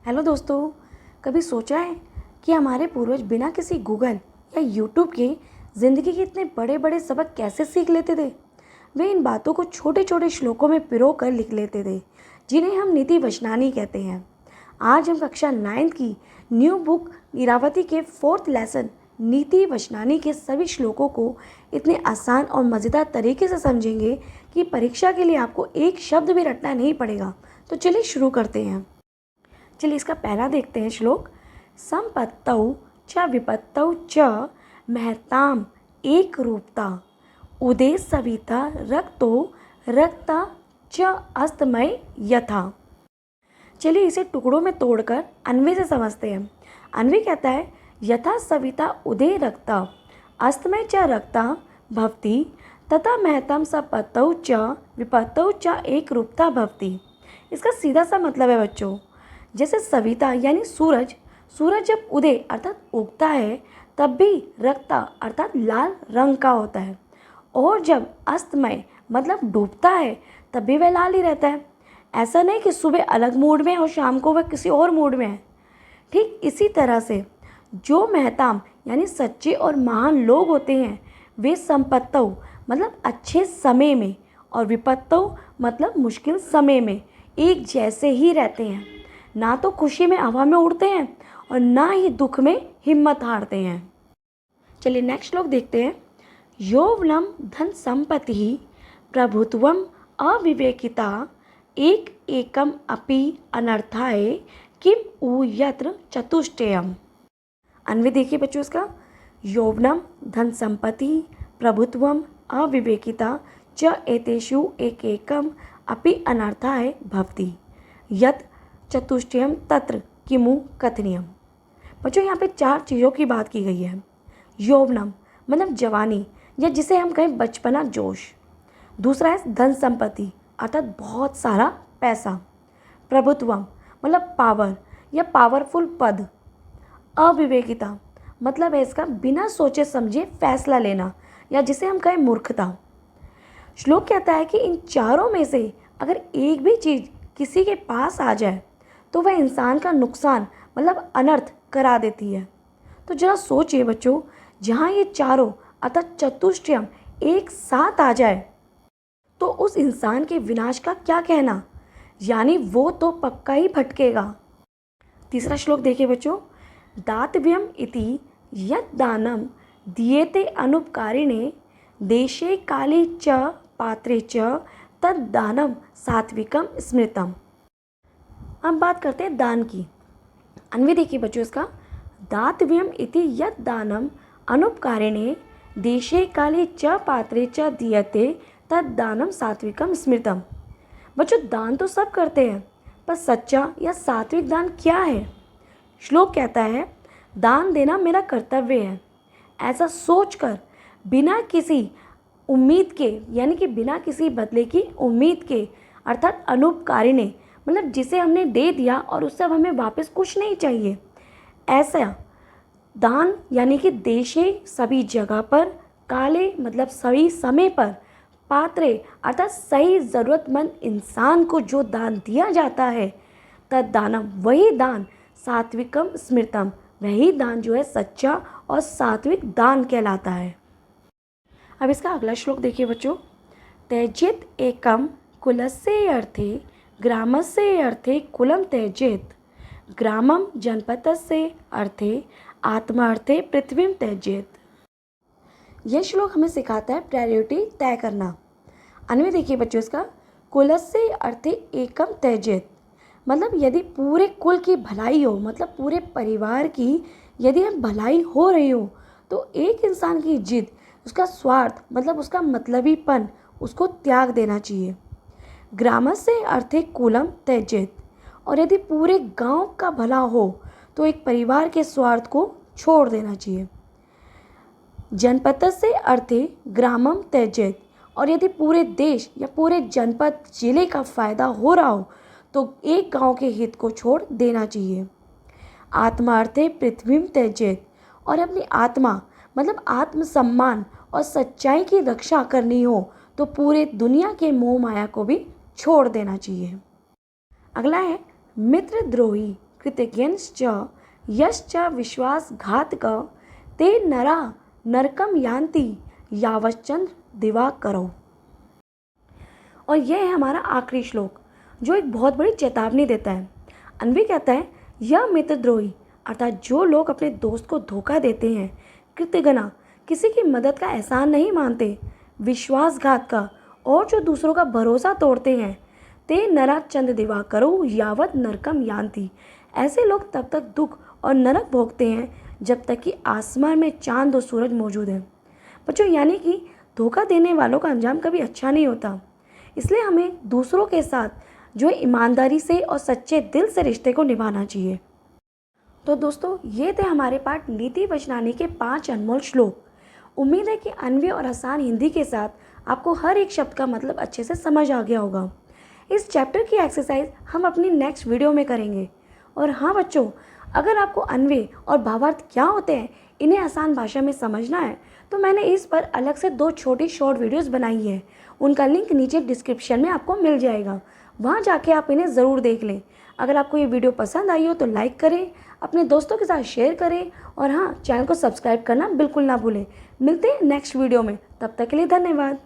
Hello दोस्तों, कभी सोचा है कि हमारे पूर्वज बिना किसी गूगल या यूट्यूब के ज़िंदगी के इतने बड़े बड़े सबक कैसे सीख लेते थे। वे इन बातों को छोटे छोटे श्लोकों में पिरो कर लिख लेते थे, जिन्हें हम नीति वचनानी कहते हैं। आज हम कक्षा 9th की न्यू बुक ईरावती के 4th लेसन नीति वचनानी के सभी श्लोकों को इतने आसान और मज़ेदार तरीके से समझेंगे कि परीक्षा के लिए आपको एक शब्द भी रटना नहीं पड़ेगा। तो चलिए शुरू करते हैं। चलिए इसका पहला देखते हैं श्लोक। संपत्तौ च विपत्तौ च महताम एक रूपता उदे सविता रक्तो रक्ता च अस्तमय यथा। चलिए इसे टुकड़ों में तोड़कर अन्वय से समझते हैं। अन्वय कहता है यथा सविता उदे रक्ता अस्तमय च रक्ता भवति तथा महताम संपत्तौ च विपत्तौ च एक रूपता भवति। इसका सीधा सा मतलब है बच्चों, जैसे सविता यानी सूरज जब उदय अर्थात उगता है तब भी रक्ता अर्थात लाल रंग का होता है, और जब अस्तमय मतलब डूबता है तब भी वह लाल ही रहता है। ऐसा नहीं कि सुबह अलग मूड में और शाम को वह किसी और मूड में है। ठीक इसी तरह से जो महताम यानी सच्चे और महान लोग होते हैं वे संपत्तौ मतलब अच्छे समय में और विपत्तौ मतलब मुश्किल समय में एक जैसे ही रहते हैं। ना तो खुशी में हवा में उड़ते हैं और ना ही दुख में हिम्मत हारते हैं। चलिए नेक्स्ट श्लोक देखते हैं। यौवनम धन संपत्ति प्रभुत्वम अविवेकिता एक एकम अपि अनर्थाय किम उ यत्र चतुष्टयम। अन्वय देखिए बच्चों इसका। यौवनम धन संपत्ति प्रभुत्वम अविवेकिता च एतेषु एक एकम अपि अनर्थाय भवति यत् चतुष्टयम तत्र किमु कथनीयम। बच्चों यहाँ पे 4 चीज़ों की बात की गई है। यौवनम मतलब जवानी या जिसे हम कहें बचपना जोश। दूसरा है धन संपत्ति अर्थात बहुत सारा पैसा। प्रभुत्वम मतलब पावर या पावरफुल पद। अविवेकिता मतलब है इसका बिना सोचे समझे फैसला लेना या जिसे हम कहें मूर्खता। श्लोक कहता है कि इन चारों में से अगर एक भी चीज़ किसी के पास आ जाए तो वह इंसान का नुकसान मतलब अनर्थ करा देती है। तो जरा सोचिए बच्चों, जहाँ ये चारों अर्थात चतुष्टयम एक साथ आ जाए तो उस इंसान के विनाश का क्या कहना, यानी वो तो पक्का ही भटकेगा। तीसरा श्लोक देखिए बच्चों। दातव्यम इति यत् दानम दीयते अनुपकारिणे देशे काले च पात्रे च तद दानम सात्विकम स्मृतम। अब बात करते हैं दान की। अन्वय देखिए बच्चों इसका। दातव्यम इति यत् दानम अनुपकारिणे देशे काले च पात्रे च दीयते तद दानम सात्विकम स्मृतम। बच्चों दान तो सब करते हैं, पर सच्चा या सात्विक दान क्या है? श्लोक कहता है दान देना मेरा कर्तव्य है। ऐसा सोचकर बिना किसी उम्मीद के यानी कि बिना किसी बदले की उम्मीद के अर्थात अनुपकारिणे मतलब जिसे हमने दे दिया और उससे अब हमें वापस कुछ नहीं चाहिए, ऐसा दान यानी कि देशे सभी जगह पर, काले मतलब सही समय पर, पात्रे अर्थात सही ज़रूरतमंद इंसान को जो दान दिया जाता है, तद दानम वही दान, सात्विकम स्मृतम वही दान जो है सच्चा और सात्विक दान कहलाता है। अब इसका अगला श्लोक देखिए बच्चों। त्यजेत एकम कुलस्य अर्थे ग्रामस्य अर्थे कुलम त्यजेत ग्रामम जनपदस्य अर्थे आत्मार्थे पृथ्वीम त्यजेत। यह श्लोक हमें सिखाता है प्रायोरिटी तय करना। अन्वय देखिए बच्चों इसका। कुलस्य अर्थे एकम त्यजेत मतलब यदि पूरे कुल की भलाई हो मतलब पूरे परिवार की यदि हम भलाई हो रही हो तो एक इंसान की जिद, उसका स्वार्थ मतलब उसका मतलबीपन उसको त्याग देना चाहिए। ग्रामस्य अर्थे कुलम त्यजेत और यदि पूरे गांव का भला हो तो एक परिवार के स्वार्थ को छोड़ देना चाहिए। जनपदस्य अर्थे ग्रामम त्यजेत और यदि पूरे देश या पूरे जनपद जिले का फायदा हो रहा हो तो एक गांव के हित को छोड़ देना चाहिए। आत्मार्थे पृथ्वीम त्यजेत और अपनी आत्मा मतलब आत्मसम्मान और सच्चाई की रक्षा करनी हो तो पूरे दुनिया के मोह माया को भी छोड़ देना चाहिए। अगला है मित्रद्रोही कृतज्ञश्च यश्च विश्वासघातक ते नरा नरकम यान्ति यावच्चंद्र दिवाकरौ। और यह है हमारा आखिरी श्लोक, जो एक बहुत बड़ी चेतावनी देता है। अन्वी कहता है, यह मित्रद्रोही अर्थात जो लोग अपने दोस्त को धोखा देते हैं, कृतघ्ना किसी की मदद का एहसान नहीं मानते, विश्वासघात का और जो दूसरों का भरोसा तोड़ते हैं, ते नरा चंद दिवाकरो यावत नरकम यान्ति, ऐसे लोग तब तक दुख और नरक भोगते हैं जब तक कि आसमान में चांद और सूरज मौजूद है। बच्चों, यानी कि धोखा देने वालों का अंजाम कभी अच्छा नहीं होता। इसलिए हमें दूसरों के साथ जो ईमानदारी से और सच्चे दिल से रिश्ते को निभाना चाहिए। तो दोस्तों, ये थे हमारे पाठ नीति वचनानी के 5 अनमोल श्लोक। उम्मीद है कि अन्वी और आसान हिंदी के साथ आपको हर एक शब्द का मतलब अच्छे से समझ आ गया होगा। इस चैप्टर की एक्सरसाइज हम अपनी नेक्स्ट वीडियो में करेंगे। और हाँ बच्चों, अगर आपको अन्वय और भावार्थ क्या होते हैं इन्हें आसान भाषा में समझना है तो मैंने इस पर अलग से 2 छोटी शॉर्ट वीडियोस बनाई है। उनका लिंक नीचे डिस्क्रिप्शन में आपको मिल जाएगा, वहाँ जाके आप इन्हें ज़रूर देख लें। अगर आपको ये वीडियो पसंद आई हो तो लाइक करें, अपने दोस्तों के साथ शेयर करें और हाँ, चैनल को सब्सक्राइब करना बिल्कुल ना भूलें। मिलते हैं नेक्स्ट वीडियो में, तब तक के लिए धन्यवाद।